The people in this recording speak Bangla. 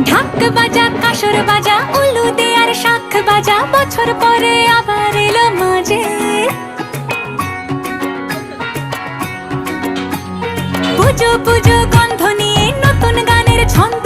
ঢাক বাজা কাসর বাজা উলু দে আর শাখ বাজা, বছর পরে আবার এলো মাঝে। পুজো পুজো গন্ধ নিয়ে নতুন গানের ছন্দ